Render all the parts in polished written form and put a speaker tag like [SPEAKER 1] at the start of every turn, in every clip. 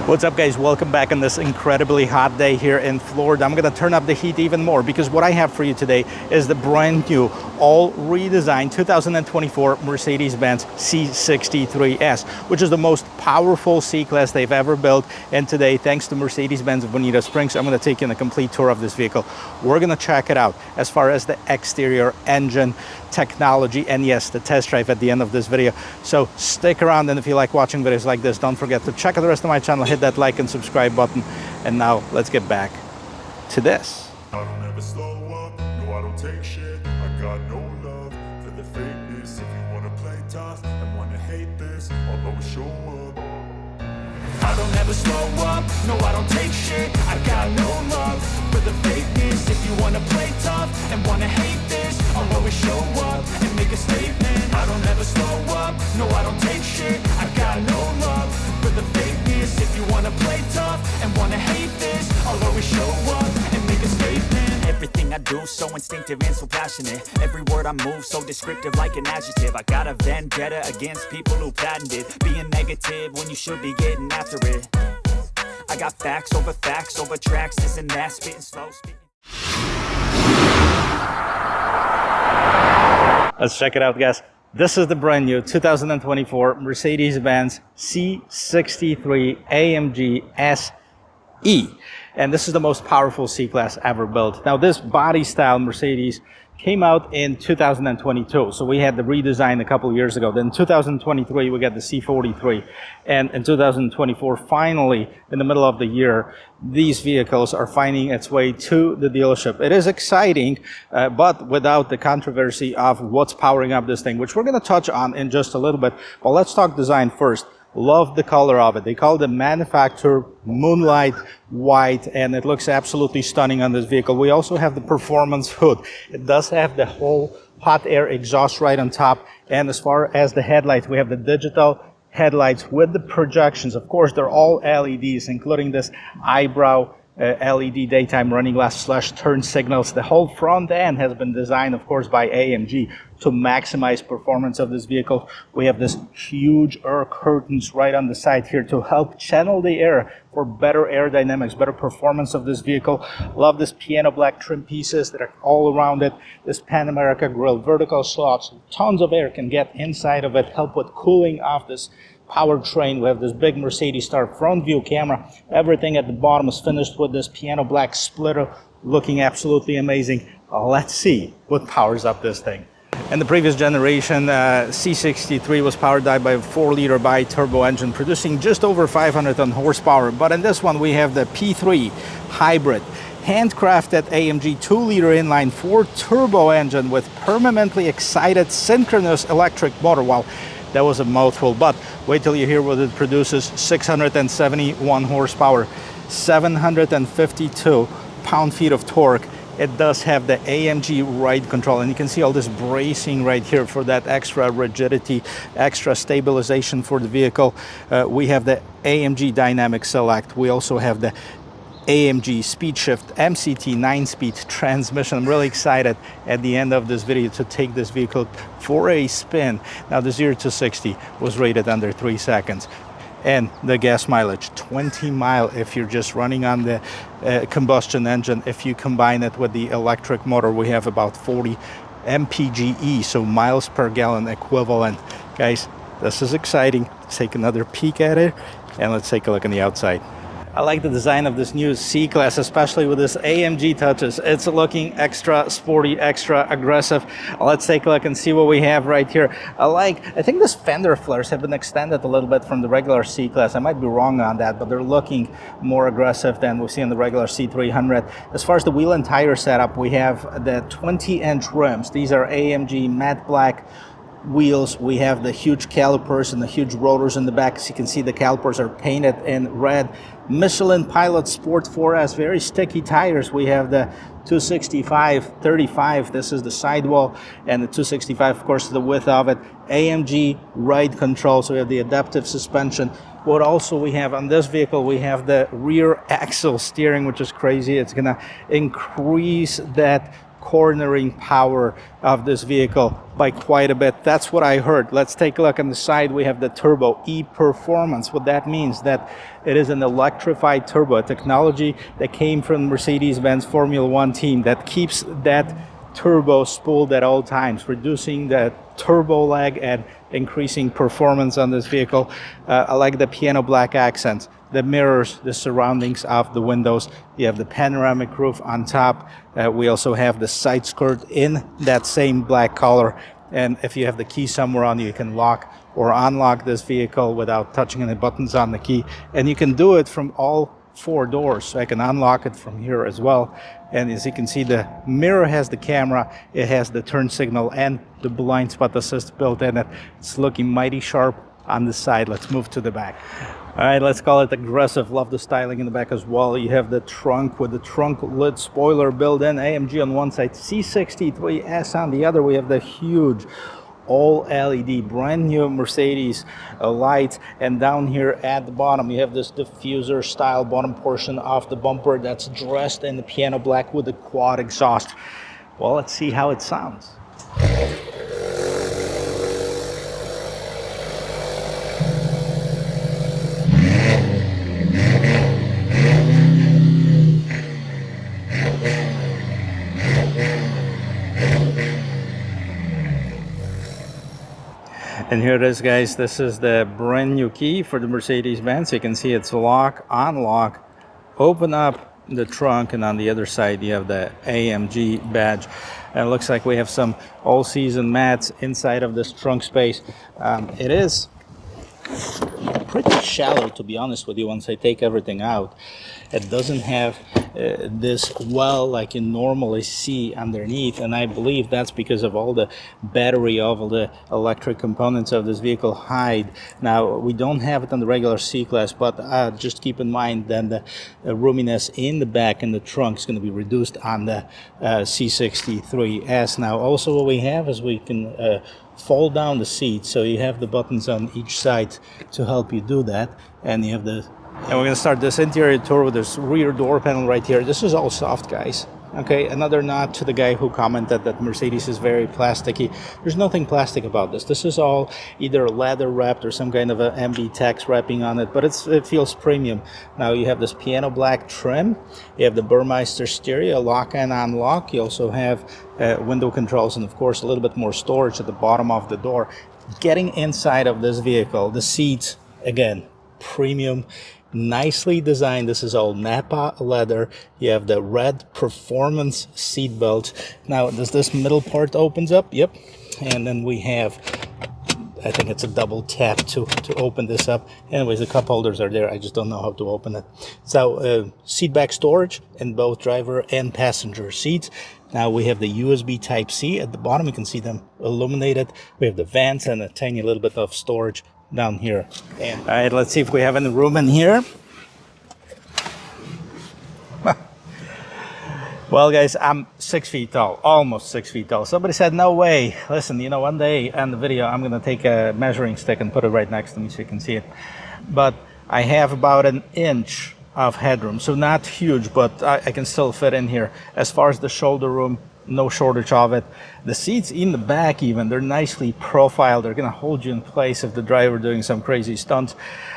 [SPEAKER 1] What's up, guys? Welcome back on this incredibly hot day here in Florida. I'm gonna turn up the heat even more because what I have for you today is the brand new, all redesigned 2024 Mercedes-Benz C63S, which is the most powerful C-Class they've ever built. And today, thanks to Mercedes-Benz of Bonita Springs, I'm gonna take you on a complete tour of this vehicle. We're gonna check it out as far as the exterior, engine, technology, and yes, the test drive at the end of this video. So stick around, and if you like watching videos like this, don't forget to check out the rest of my channel, hit that like and subscribe button. And now let's get back to this.
[SPEAKER 2] I don't ever slow up, no I don't take shit. I got no love for the fakeness. If you wanna play tough and wanna hate this, I'll always show up. I don't ever slow up, no I don't take shit. I got no love for the fakeness. If you wanna play tough and wanna hate this, I'll always show up and make a statement. I don't ever slow up, no I don't take shit. I got no love for the fakeness. If you wanna play tough and wanna hate this, I'll always show up and make a statement. Everything I do so instinctive and so passionate. Every word I move so descriptive like an adjective. I got a vendetta against people who patented being negative when you should be getting after it. I got facts over tracks, this and that, spitting slow, spitting.
[SPEAKER 1] Let's check it out, guys. This is the brand new 2024 Mercedes-Benz C63 AMG SE. And this is the most powerful C-Class ever built. Now, this body style Mercedes came out in 2022. So we had the redesign a couple of years ago. Then in 2023, we got the C43. And in 2024, finally, in the middle of the year, these vehicles are finding its way to the dealership. It is exciting, but without the controversy of what's powering up this thing, which we're going to touch on in just a little bit. But let's talk design first. Love the color of it. They call it the MANUFAKTUR Moonlight white, and it looks absolutely stunning on this vehicle. We also have the performance hood. It does have the whole hot air exhaust right on top. And as far as the headlights, we have the digital headlights with the projections. Of course, they're all LEDs, including this eyebrow LED daytime running glass / turn signals. The whole front end has been designed, of course, by AMG to maximize performance of this vehicle. We have this huge air curtains right on the side here to help channel the air for better aerodynamics, better performance of this vehicle. Love this piano black trim pieces that are all around it. This Pan America grille, vertical slots, tons of air can get inside of it, help with cooling off this powertrain. We have this big Mercedes Star front view camera. Everything at the bottom is finished with this piano black splitter, looking absolutely amazing. Let's see what powers up this thing. In the previous generation, C63 was powered by a 4-liter bi-turbo engine, producing just over 500 horsepower. But in this one, we have the P3 hybrid, handcrafted AMG 2-liter inline 4-turbo engine with permanently excited synchronous electric motor. Well, that was a mouthful, but wait till you hear what it produces. 671 horsepower, 752 pound-feet of torque. It does have the AMG ride control, and you can see all this bracing right here for that extra rigidity, extra stabilization for the vehicle. We have the AMG Dynamic Select. We also have the AMG Speed Shift MCT 9-speed transmission. I'm really excited at the end of this video to take this vehicle for a spin. Now, the 0 to 60 was rated under 3 seconds. And the gas mileage, 20 mile if you're just running on the combustion engine. If you combine it with the electric motor, we have about 40 mpge, so miles per gallon equivalent. Guys, this is exciting. Let's take another peek at it, and let's take a look on the outside. I like the design of this new C-Class, especially with this AMG touches. It's looking extra sporty, extra aggressive. Let's take a look and see what we have right here. I think these fender flares have been extended a little bit from the regular C-Class. I might be wrong on that, but they're looking more aggressive than we see in the regular C300. As far as the wheel and tire setup, we have the 20-inch rims. These are AMG matte black wheels. We have the huge calipers and the huge rotors in the back. As you can see, the calipers are painted in red. Michelin Pilot Sport 4S, very sticky tires. We have the 265/35. This is the sidewall, and the 265, of course, the width of it. AMG ride control, so we have the adaptive suspension. What also we have on this vehicle, we have the rear axle steering, which is crazy. It's gonna increase that cornering power of this vehicle by quite a bit. That's what I heard. Let's take a look on the side. We have the turbo e-performance. What that means, that it is an electrified turbo, a technology that came from Mercedes-Benz Formula One team that keeps that turbo spooled at all times, reducing the turbo lag and increasing performance on this vehicle. I like the piano black accents, the mirrors, the surroundings of the windows. You have the panoramic roof on top. We also have the side skirt in that same black color. And if you have the key somewhere on you, you can lock or unlock this vehicle without touching any buttons on the key. And you can do it from all 4 doors, so I can unlock it from here as well. And as you can see, the mirror has the camera, it has the turn signal and the blind spot assist built in it. It's looking mighty sharp on the side. Let's move to the back. All right, let's call it aggressive. Love the styling in the back as well. You have the trunk with the trunk lid spoiler built in, AMG on one side, C63S on the other. We have the huge all LED brand new Mercedes light, and down here at the bottom you have this diffuser style bottom portion of the bumper that's dressed in the piano black with the quad exhaust. Well, let's see how it sounds. And here it is, guys. This is the brand new key for the Mercedes-Benz. You can see it's lock, unlock, open up the trunk, and on the other side you have the AMG badge. And it looks like we have some all-season mats inside of this trunk space. It is pretty shallow, to be honest with you. Once I take everything out, it doesn't have this well like you normally see underneath, and I believe that's because of all the battery of all the electric components of this vehicle hide. Now, we don't have it on the regular C-Class, but just keep in mind that the roominess in the back and the trunk is going to be reduced on the C63S. Now, also what we have is we can fold down the seat, so you have the buttons on each side to help you do that, and you have the and we're going to start this interior tour with this rear door panel right here. This is all soft, guys. Okay, another nod to the guy who commented that Mercedes is very plasticky. There's nothing plastic about this. This is all either leather wrapped or some kind of a MB Tex wrapping on it, but it feels premium. Now you have this piano black trim. You have the Burmeister stereo, lock and unlock. You also have window controls and, of course, a little bit more storage at the bottom of the door. Getting inside of this vehicle, the seats, again, premium, nicely designed. This is all Nappa leather. You have the red performance seat belt. Now, does this middle part opens up? Yep. And then we have, I think it's a double tap to open this up. Anyways, the cup holders are there. I just don't know how to open it. So seat back storage in both driver and passenger seats. Now we have the USB Type-C at the bottom. You can see them illuminated. We have the vents and a tiny little bit of storage down here. And all right, let's see if we have any room in here. Well, guys, I'm 6 feet tall, almost 6 feet tall. Somebody said, no way. Listen, you know, one day on the video, I'm going to take a measuring stick and put it right next to me so you can see it. But I have about an inch of headroom, so not huge, but I can still fit in here. As far as the shoulder room, no shortage of it. The seats in the back, even, they're nicely profiled. They're going to hold you in place if the driver doing some crazy stunts.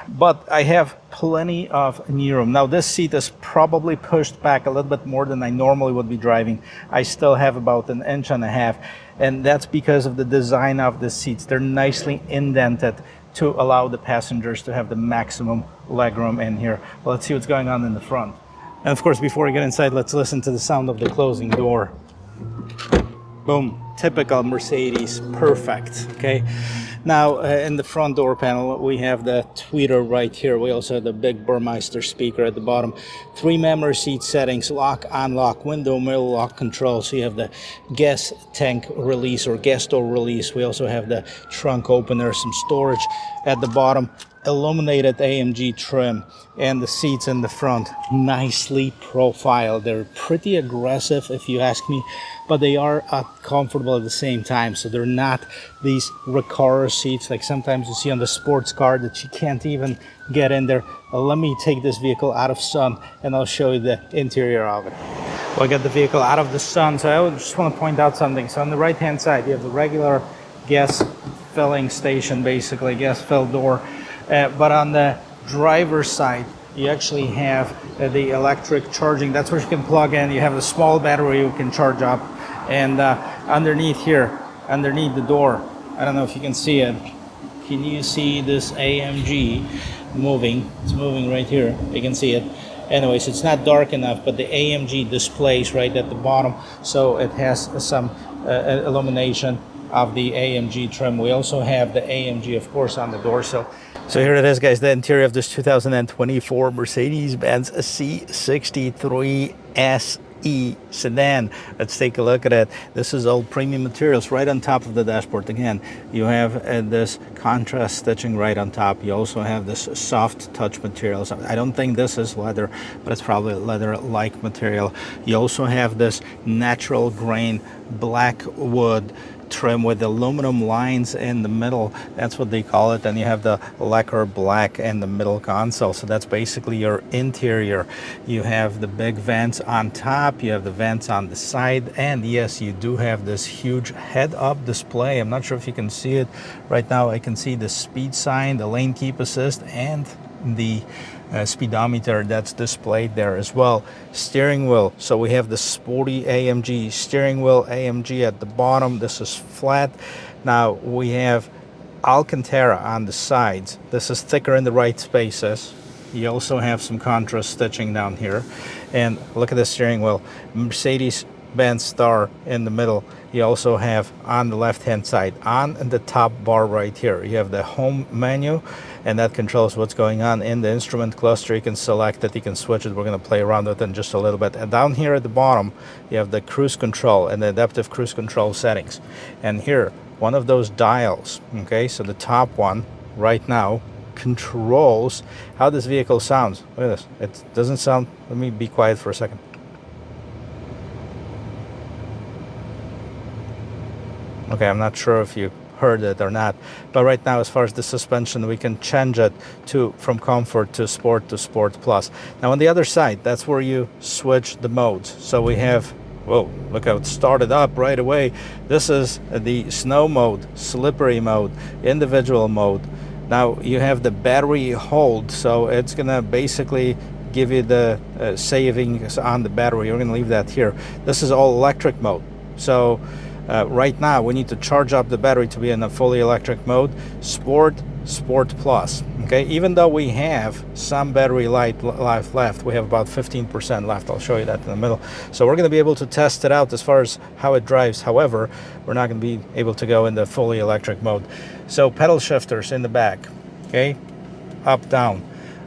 [SPEAKER 1] But I have plenty of knee room. Now, this seat is probably pushed back a little bit more than I normally would be driving. I still have about an inch and a half, and that's because of the design of the seats. They're nicely indented to allow the passengers to have the maximum legroom in here. Well, let's see what's going on in the front. And of course, before we get inside, let's listen to the sound of the closing door. Boom, typical Mercedes, perfect. Okay, now in the front door panel we have the tweeter right here. We also have the big Burmeister speaker at the bottom. 3 memory seat settings, lock, unlock, window mirror lock control. So you have the gas tank release or gas door release. We also have the trunk opener, some storage at the bottom, illuminated AMG trim, and the seats in the front nicely profiled. They're pretty aggressive if you ask me, but they are comfortable at the same time. So they're not these recliner seats like sometimes you see on the sports car that you can't even get in there. Let me take this vehicle out of sun and I'll show you the interior of it. Well, I got the vehicle out of the sun, so I just want to point out something. So on the right hand side, you have the regular gas filling station, basically gas fill door, but on the driver's side you actually have the electric charging. That's where you can plug in. You have a small battery you can charge up, and underneath here, underneath the door, I don't know if you can see it. Can you see this AMG moving? It's moving right here. You can see it. Anyways, it's not dark enough, but the AMG displays right at the bottom, so it has some illumination of the AMG trim. We also have the AMG, of course, on the door sill. So here it is, guys, the interior of this 2024 Mercedes-Benz C63S sedan. Let's take a look at it. This is all premium materials right on top of the dashboard. Again, you have this contrast stitching right on top. You also have this soft touch materials. I don't think this is leather, but it's probably leather-like material. You also have this natural grain black wood trim with aluminum lines in the middle. That's what they call it. And you have the lacquer black in the middle console. So that's basically your interior. You have the big vents on top, you have the vents on the side, and yes, you do have this huge head-up display. I'm not sure if you can see it right now. I can see the speed sign, the lane keep assist, and the speedometer that's displayed there as well. Steering wheel, so we have the sporty AMG steering wheel, AMG at the bottom. This is flat. Now we have Alcantara on the sides. This is thicker in the right spaces. You also have some contrast stitching down here, and look at the steering wheel, Mercedes-Benz star in the middle. You also have on the left hand side, on the top bar right here, you have the home menu, and that controls what's going on in the instrument cluster. You can select it, you can switch it. We're going to play around with it in just a little bit. And down here at the bottom, you have the cruise control and the adaptive cruise control settings. And here, one of those dials, okay, so the top one right now controls how this vehicle sounds. Look at this. It doesn't sound, let me be quiet for a second. Okay, I'm not sure if you heard it or not, but right now, as far as the suspension, we can change it from comfort to sport plus. Now on the other side, that's where you switch the modes. So we have, whoa, look how it started up right away. This is the snow mode, slippery mode, individual mode. Now you have the battery hold, so it's gonna basically give you the savings on the battery. We're gonna leave that here. This is all electric mode. So right now we need to charge up the battery to be in a fully electric mode. Sport plus. Okay, even though we have some battery life left, we have about 15% left. I'll show you that in the middle. So we're going to be able to test it out as far as how it drives. However, we're not going to be able to go in the fully electric mode. So pedal shifters in the back, okay, up, down.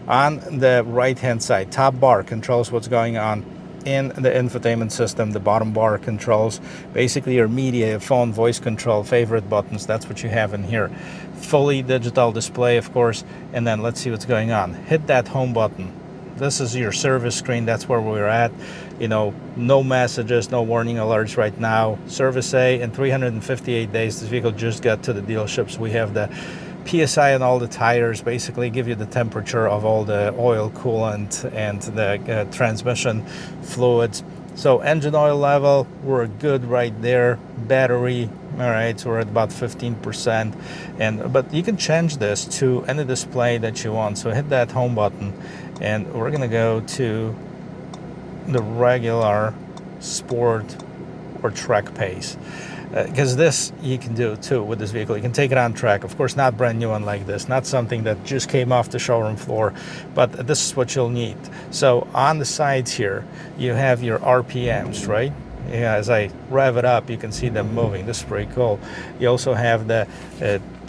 [SPEAKER 1] On the right hand side, top bar controls what's going on in the infotainment system. The bottom bar controls basically your media, phone, voice control, favorite buttons. That's what you have in here. Fully digital display, of course. And then let's see what's going on. Hit that home button. This is your service screen. That's where we're at. You know, no messages, no warning alerts right now. Service A, in 358 days, this vehicle just got to the dealerships. We have the PSI on all the tires, basically give you the temperature of all the oil, coolant, and the transmission fluids. So engine oil level, we're good right there. Battery, all right, so we're at about 15%. But you can change this to any display that you want. So hit that home button, and we're gonna go to the regular sport or track pace. Because this you can do too with this vehicle. You can take it on track. Of course, not brand new one like this, not something that just came off the showroom floor, but this is what you'll need. So on the sides here, you have your RPMs, right? Yeah, as I rev it up, you can see them moving. This is pretty cool. You also have the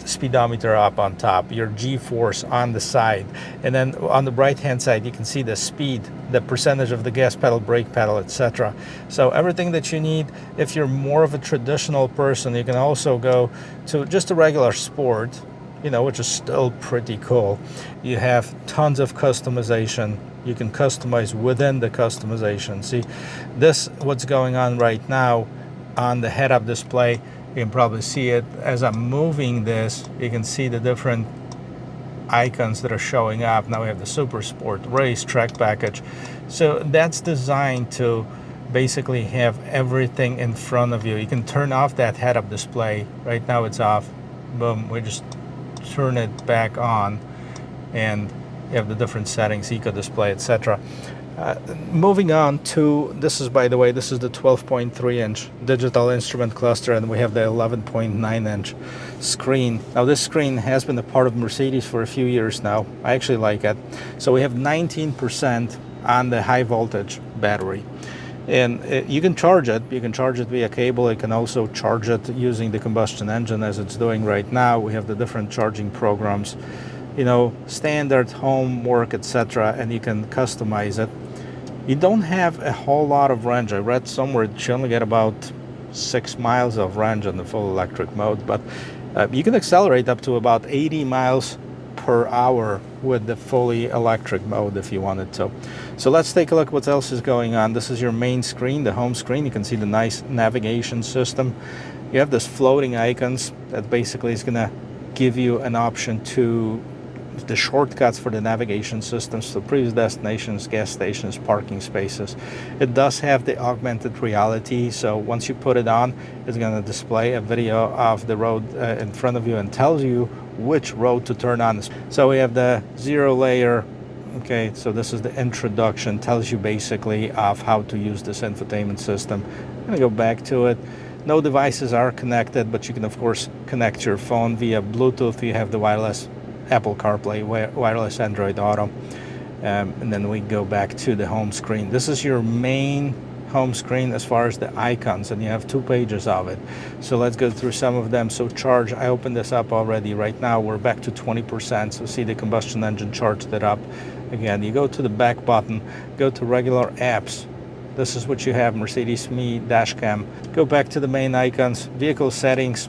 [SPEAKER 1] speedometer up on top, your G-force on the side, and then on the right hand side you can see the speed, the percentage of the gas pedal, brake pedal, etc. So everything that you need. If you're more of a traditional person, you can also go to just a regular sport, you know, which is still pretty cool. You have tons of customization. You can customize within the customization. See, this what's going on right now on the head-up display. You can probably see it as I'm moving this. You can see the different icons that are showing up. Now we have the Super Sport, Race, Track Package. So that's designed to basically have everything in front of you. You can turn off that head-up display. Right now it's off. Boom, we just turn it back on, and you have the different settings, eco display, etc. Moving on to, this is, by the way, this is the 12.3-inch digital instrument cluster, and we have the 11.9-inch screen. Now this screen has been a part of Mercedes for a few years now. I actually like it. So we have 19% on the high voltage battery, and you can charge it. You can charge it via cable. You can also charge it using the combustion engine, as it's doing right now. We have the different charging programs, you know, standard, home, work, etc., and you can customize it. You don't have a whole lot of range. I read somewhere that you only get about 6 miles of range on the full electric mode, but you can accelerate up to about 80 miles per hour with the fully electric mode if you wanted to. So let's take a look what else is going on. This is your main screen, the home screen. You can see the nice navigation system. You have this floating icons that basically is going to give you an option to the shortcuts for the navigation systems to previous destinations, gas stations, parking spaces. It does have the augmented reality, so once you put it on, it's going to display a video of the road in front of you and tells you which road to turn on. So we have the 0 layer. Okay, so this is the introduction, tells you basically of how to use this infotainment system. I'm going to go back to it. No devices are connected, but you can of course connect your phone via Bluetooth. You have the wireless Apple CarPlay, wireless Android Auto, and then we go back to the home screen. This is your main home screen as far as the icons, and you have 2 pages of it. So let's go through some of them. So charge, I opened this up already. Right now we're back to 20%, so see the combustion engine charged it up. Again, you go to the back button, go to regular apps. This is what you have, Mercedes Me, Dashcam. Go back to the main icons, vehicle settings.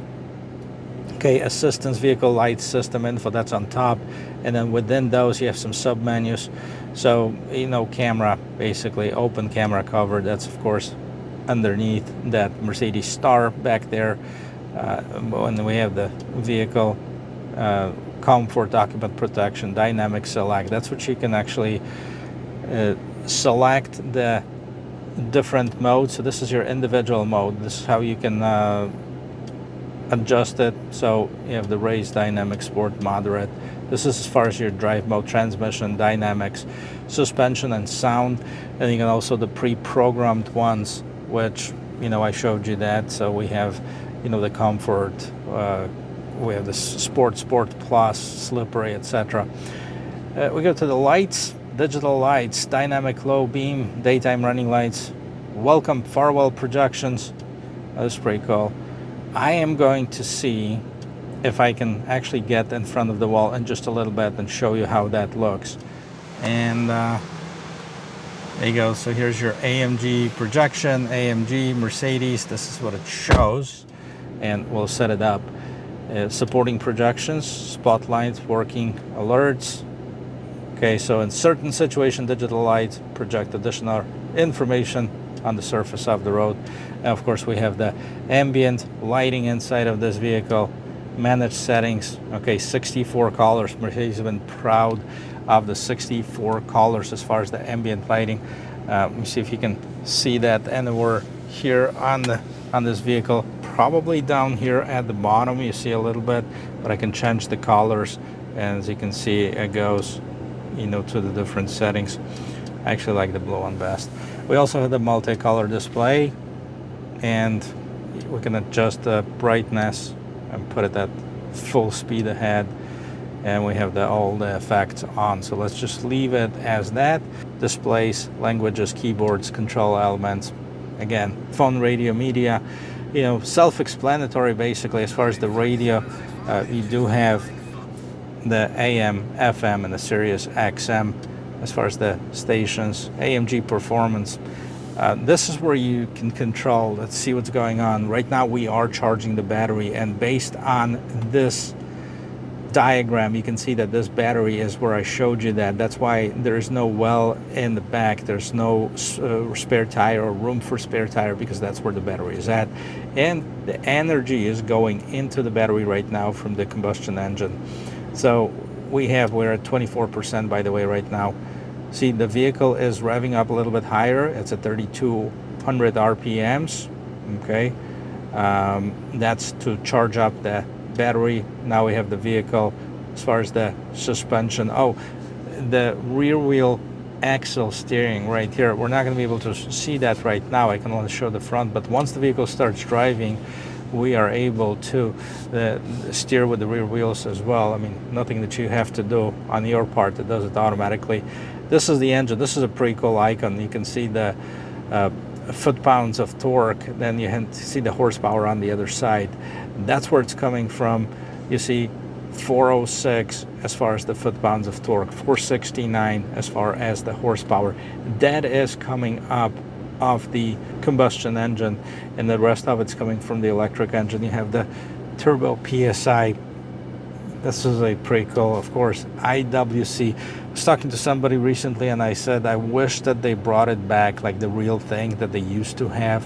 [SPEAKER 1] Okay, assistance, vehicle light system info, that's on top, and then within those you have some sub menus. So, you know, camera, basically open camera cover, that's of course underneath that Mercedes star back there. And then we have the vehicle comfort, occupant protection, dynamic select. That's what you can actually select the different modes. So this is your individual mode. This is how you can adjust it. So you have the race, dynamic, sport, moderate. This is as far as your drive mode, transmission, dynamics, suspension, and sound. And you can also the pre-programmed ones, which, you know, I showed you that. So we have, you know, the comfort, we have the sport plus, slippery, etc. We go to the lights, digital lights, dynamic low beam, daytime running lights, welcome farewell projections. That's pretty cool. I am going to see if I can actually get in front of the wall in just a little bit and show you how that looks. And there you go. So here's your AMG projection, AMG, Mercedes. This is what it shows, and we'll set it up. Supporting projections, spotlights, working alerts. Okay, so in certain situation, digital lights project additional information on the surface of the road. And of course, we have the ambient lighting inside of this vehicle, managed settings. Okay, 64 colors. Mercedes has been proud of the 64 colors as far as the ambient lighting. Let me see if you can see that. And we're here on this vehicle, probably down here at the bottom. You see a little bit, but I can change the colors, and as you can see, it goes, you know, to the different settings. I actually like the blue one best. We also have the multicolor display, and we can adjust the brightness and put it at full speed ahead, and we have all the effects on. So let's just leave it as that. Displays, languages, keyboards, control elements. Again, phone, radio, media, you know, self-explanatory basically. As far as the radio, you do have the AM, FM, and the Sirius XM. As far as the stations, AMG performance, this is where you can control. Let's see what's going on. Right now we are charging the battery, and based on this diagram, you can see that this battery is where I showed you that. That's why there is no well in the back. There's no spare tire or room for spare tire, because that's where the battery is at. And the energy is going into the battery right now from the combustion engine. So we're at 24%, by the way, right now. See, the vehicle is revving up a little bit higher. It's at 32 500 RPMs. Okay, that's to charge up the battery. Now we have the vehicle. As far as the suspension, oh, the rear wheel axle steering right here, we're not going to be able to see that right now. I can only show the front, but once the vehicle starts driving, we are able to steer with the rear wheels as well. I mean, nothing that you have to do on your part, it does it automatically. This is the engine. This is a pretty cool icon. You can see the foot-pounds of torque, then you can see the horsepower on the other side. That's where it's coming from. You see 406 as far as the foot-pounds of torque, 469 as far as the horsepower. That is coming up of the combustion engine, and the rest of it's coming from the electric engine. You have the turbo PSI. This is a pretty cool, of course, IWC. I was talking to somebody recently and I said I wish that they brought it back, like the real thing that they used to have,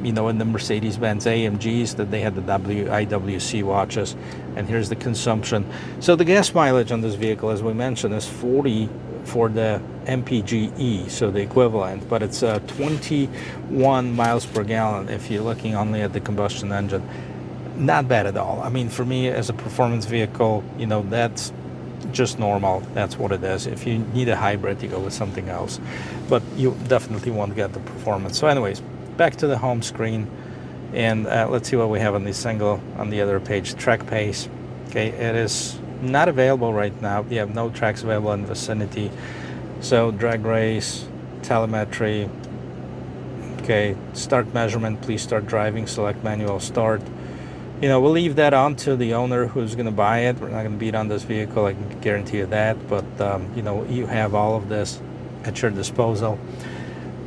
[SPEAKER 1] you know, in the Mercedes-Benz AMGs, that they had the IWC watches. And here's the consumption. So the gas mileage on this vehicle, as we mentioned, is 40 for the MPGe, so the equivalent, but it's 21 miles per gallon if you're looking only at the combustion engine. Not bad at all. I mean, for me as a performance vehicle, you know, that's just normal. That's what it is. If you need a hybrid, you go with something else, but you definitely won't get the performance. So anyways, back to the home screen, and let's see what we have on the single, on the other page. Track pace. Okay, it is not available right now. We have no tracks available in the vicinity. So drag race, telemetry. Okay, start measurement, please start driving, select manual start. You know, we'll leave that on to the owner who's going to buy it. We're not going to beat on this vehicle, I can guarantee you that. But, you know, you have all of this at your disposal.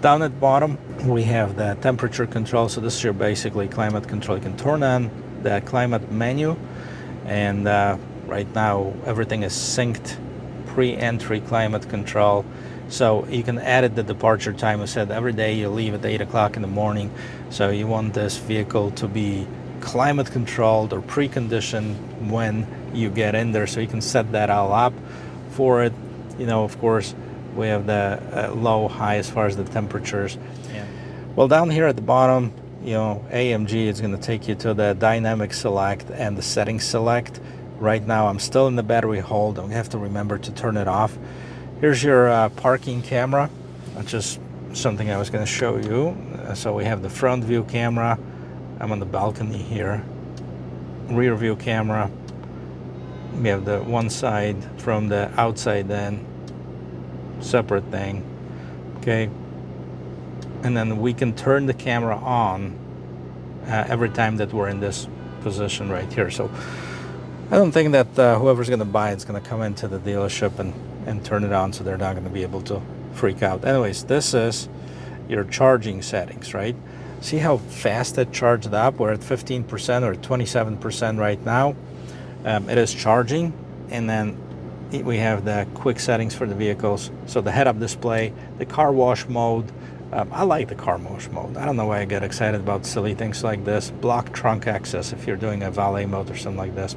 [SPEAKER 1] Down at the bottom, we have the temperature control. So this is your basically climate control. You can turn on the climate menu. And right now, everything is synced, pre-entry climate control. So you can edit the departure time. I said every day you leave at 8 o'clock in the morning. So you want this vehicle to be climate controlled or preconditioned when you get in there, so you can set that all up for it. You know, of course, we have the low, high as far as the temperatures. Yeah. Well, down here at the bottom, you know, AMG is going to take you to the dynamic select and the settings select. Right now, I'm still in the battery hold. I have to remember to turn it off. Here's your parking camera. That's just something I was going to show you. So we have the front view camera. I'm on the balcony here. Rear view camera. We have the one side from the outside then. Separate thing. Okay. And then we can turn the camera on every time that we're in this position right here. So I don't think that whoever's going to buy it's going to come into the dealership and turn it on, so they're not going to be able to freak out. Anyways, this is your charging settings, right? See how fast it charged up? We're at 15% or 27% right now. It is charging, and then we have the quick settings for the vehicles. So the head-up display, the car wash mode. I like the car wash mode. I don't know why I get excited about silly things like this. Block trunk access if you're doing a valet mode or something like this.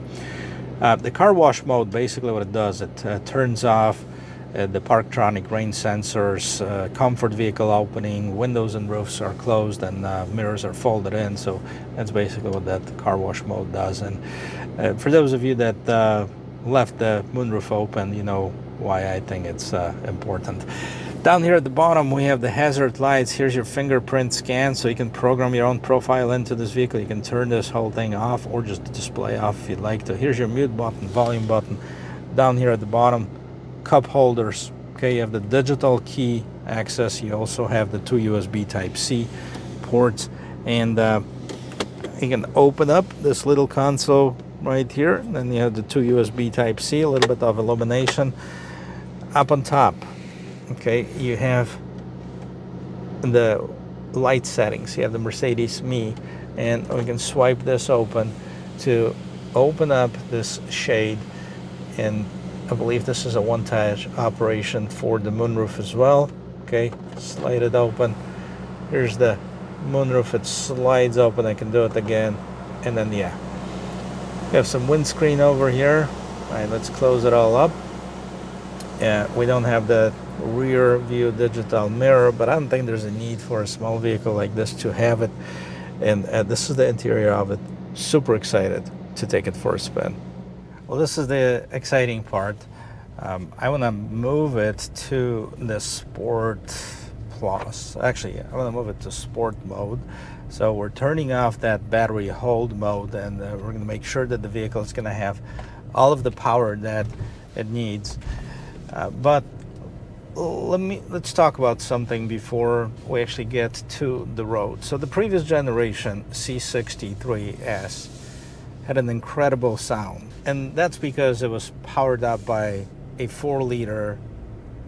[SPEAKER 1] The car wash mode, basically what it does, it turns off the Parktronic rain sensors, comfort vehicle opening, windows and roofs are closed, and mirrors are folded in. So that's basically what that car wash mode does. And for those of you that left the moonroof open, you know why I think it's important. Down here at the bottom, we have the hazard lights. Here's your fingerprint scan, so you can program your own profile into this vehicle. You can turn this whole thing off or just display off if you'd like to. Here's your mute button, volume button. Down here at the bottom, cup holders. Okay, you have the digital key access. You also have the 2 USB Type-C ports, and you can open up this little console right here. And then you have the 2 USB Type-C, a little bit of illumination. Up on top, okay, you have the light settings. You have the Mercedes Me, and we can swipe this open to open up this shade, and I believe this is a one-touch operation for the moonroof as well. Okay, slide it open. Here's the moonroof. It slides open. I can do it again, and then yeah, we have some windscreen over here. All right, let's close it all up. Yeah, we don't have the rear view digital mirror, but I don't think there's a need for a small vehicle like this to have it. And this is the interior of it. Super excited to take it for a spin. Well, this is the exciting part. I want to move it to the Sport Plus. Actually, I want to move it to Sport mode. So we're turning off that battery hold mode, and we're going to make sure that the vehicle is going to have all of the power that it needs. But let's talk about something before we actually get to the road. So the previous generation C63S had an incredible sound, and that's because it was powered up by a 4-liter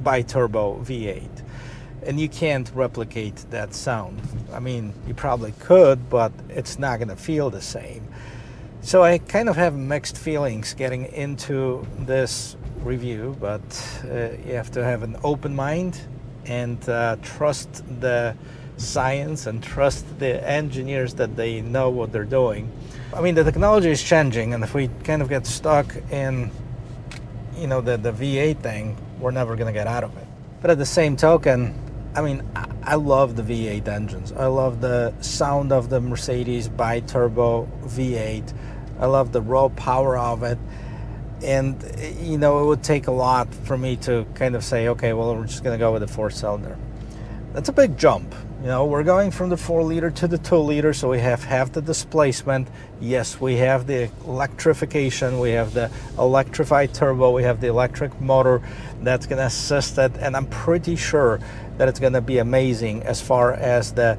[SPEAKER 1] bi-turbo V8, and you can't replicate that sound. I mean, you probably could, but it's not going to feel the same. So I kind of have mixed feelings getting into this review, but you have to have an open mind and trust the science and trust the engineers that they know what they're doing. I mean, the technology is changing, and if we kind of get stuck in, you know, the V8 thing, we're never going to get out of it. But at the same token, I mean, I love the V8 engines. I love the sound of the Mercedes bi-turbo V8. I love the raw power of it. And, you know, it would take a lot for me to kind of say, okay, well, we're just going to go with a 4-cylinder. That's a big jump. You know, we're going from the 4-liter to the 2-liter, so we have half the displacement. Yes, we have the electrification, we have the electrified turbo, we have the electric motor that's going to assist it, and I'm pretty sure that it's going to be amazing as far as the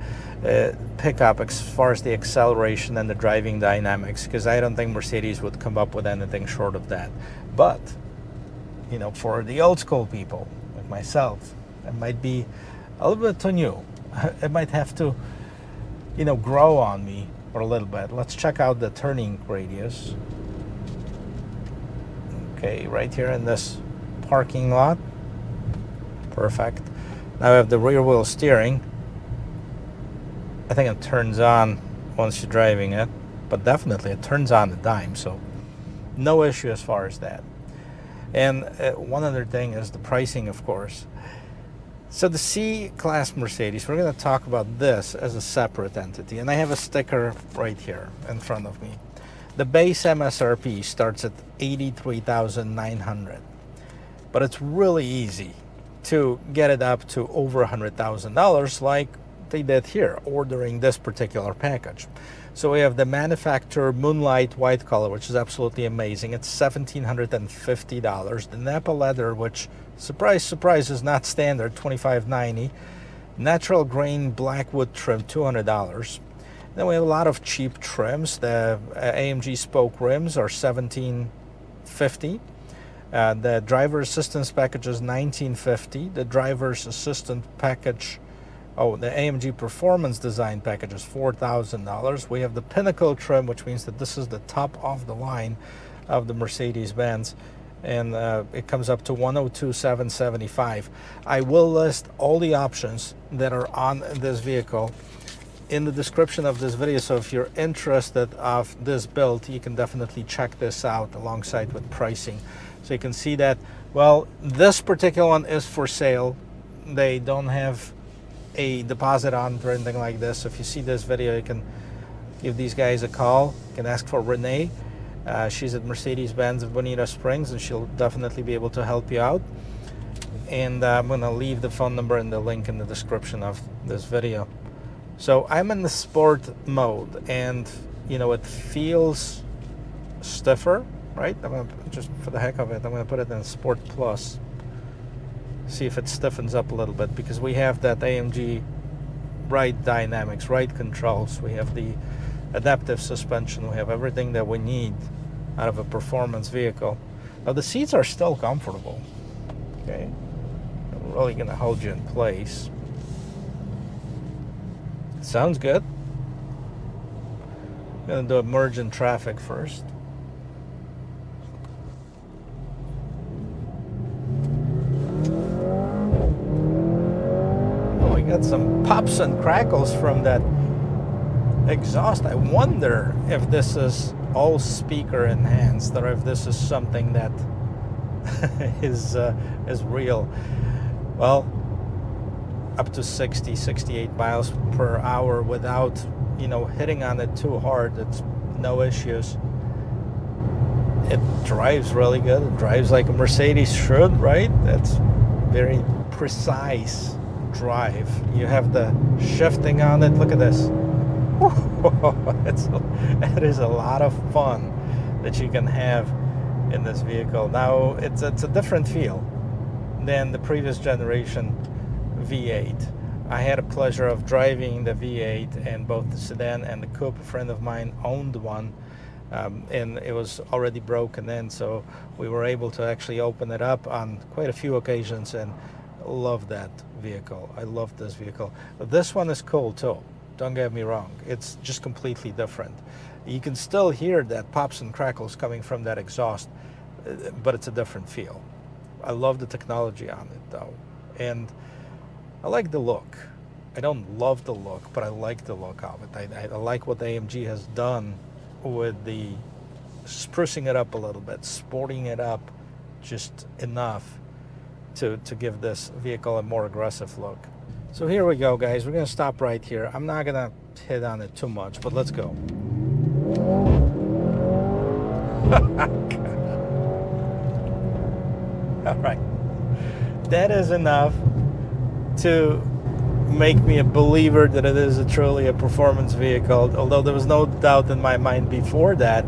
[SPEAKER 1] pickup, as far as the acceleration and the driving dynamics, because I don't think Mercedes would come up with anything short of that. But, you know, for the old school people like myself, it might be a little bit too new. It might have to, you know, grow on me for a little bit. Let's check out the turning radius. Okay, right here in this parking lot. Perfect. Now I have the rear wheel steering. I think it turns on once you're driving it, but definitely it turns on a dime, so no issue as far as that. And one other thing is the pricing, of course. So the C-Class Mercedes, we're going to talk about this as a separate entity, and I have a sticker right here in front of me. The base MSRP starts at $83,900, but it's really easy to get it up to over $100,000 like they did here, ordering this particular package. So we have the MANUFAKTUR Moonlight white color, which is absolutely amazing. It's $1,750. The Nappa leather, which, surprise, surprise, is not standard, $2,590. Natural grain black wood trim, $200. Then we have a lot of cheap trims. The AMG spoke rims are $1,750. The driver assistance package is $1,950. The driver's assistant package, the AMG Performance Design package is $4,000. We have the Pinnacle trim, which means that this is the top of the line of the Mercedes-Benz, and it comes up to $102,775. I will list all the options that are on this vehicle in the description of this video, so if you're interested of this build, you can definitely check this out alongside with pricing. So you can see that, well, this particular one is for sale. They don't have a deposit on it or anything like this. So if you see this video, you can give these guys a call. You can ask for Renee. She's at Mercedes-Benz of Bonita Springs, and she'll definitely be able to help you out. And I'm going to leave the phone number and the link in the description of this video. So I'm in the sport mode, and you know, it feels stiffer, right? I'm going to, just for the heck of it, I'm going to put it in Sport Plus. See if it stiffens up a little bit, because we have that AMG ride dynamics, ride controls, we have the adaptive suspension, we have everything that we need out of a performance vehicle. Now the seats are still comfortable, okay? I'm really going to hold you in place. Sounds good. I'm going to do a merge in traffic first. Got some pops and crackles from that exhaust. I wonder if this is all speaker enhanced, or if this is something that is real. well, up to 60, 68 miles per hour without, you know, hitting on it too hard. It's no issues. It drives really good. It drives like a Mercedes should, right? That's very precise drive. You have the shifting on it. Look at this. It is a lot of fun that you can have in this vehicle. Now it's a different feel than the previous generation V8. I had a pleasure of driving the V8 and both the sedan and the coupe. A friend of mine owned one, and it was already broken in, so we were able to actually open it up on quite a few occasions, and love that vehicle. I love this vehicle. This one is cool too, don't get me wrong. It's just completely different. You can still hear that pops and crackles coming from that exhaust, but it's a different feel. I love the technology on it though, and I like the look. I don't love the look, but I like the look of it. I like what the AMG has done with the sprucing it up a little bit, sporting it up just enough to give this vehicle a more aggressive look. So here we go, guys. We're gonna stop right here. I'm not gonna hit on it too much, but let's go. All right, that is enough to make me a believer that it is truly a performance vehicle, although there was no doubt in my mind before that.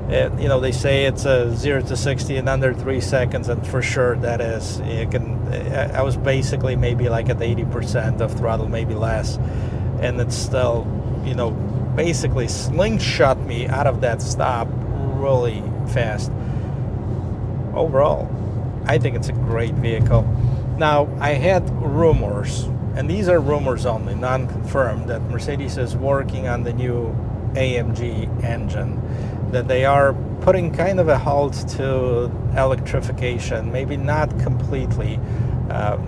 [SPEAKER 1] You know, they say it's a 0 to 60 in under 3 seconds, and for sure that is. I was basically maybe like at 80% of throttle, maybe less, and it's still, you know, basically slingshot me out of that stop really fast. Overall, I think it's a great vehicle. Now, I had rumors, and these are rumors only, non-confirmed, that Mercedes is working on the new AMG engine, that they are putting kind of a halt to electrification, maybe not completely.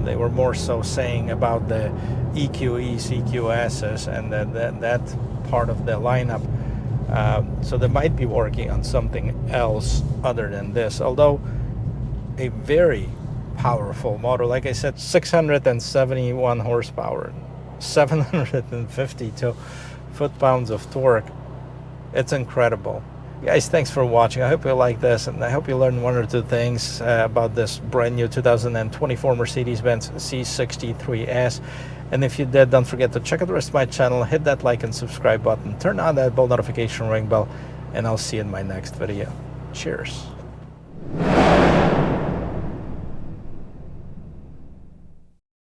[SPEAKER 1] They were more so saying about the EQE, C63S, and that part of the lineup. So they might be working on something else other than this, although a very powerful motor. Like I said, 671 horsepower, 752 foot-pounds of torque. It's incredible. Guys, thanks for watching. I hope you like this, and I hope you learned one or two things about this brand new 2024 Mercedes-Benz C63S. And if you did, don't forget to check out the rest of my channel, hit that like and subscribe button, turn on that bell notification ring bell, and I'll see you in my next video. Cheers.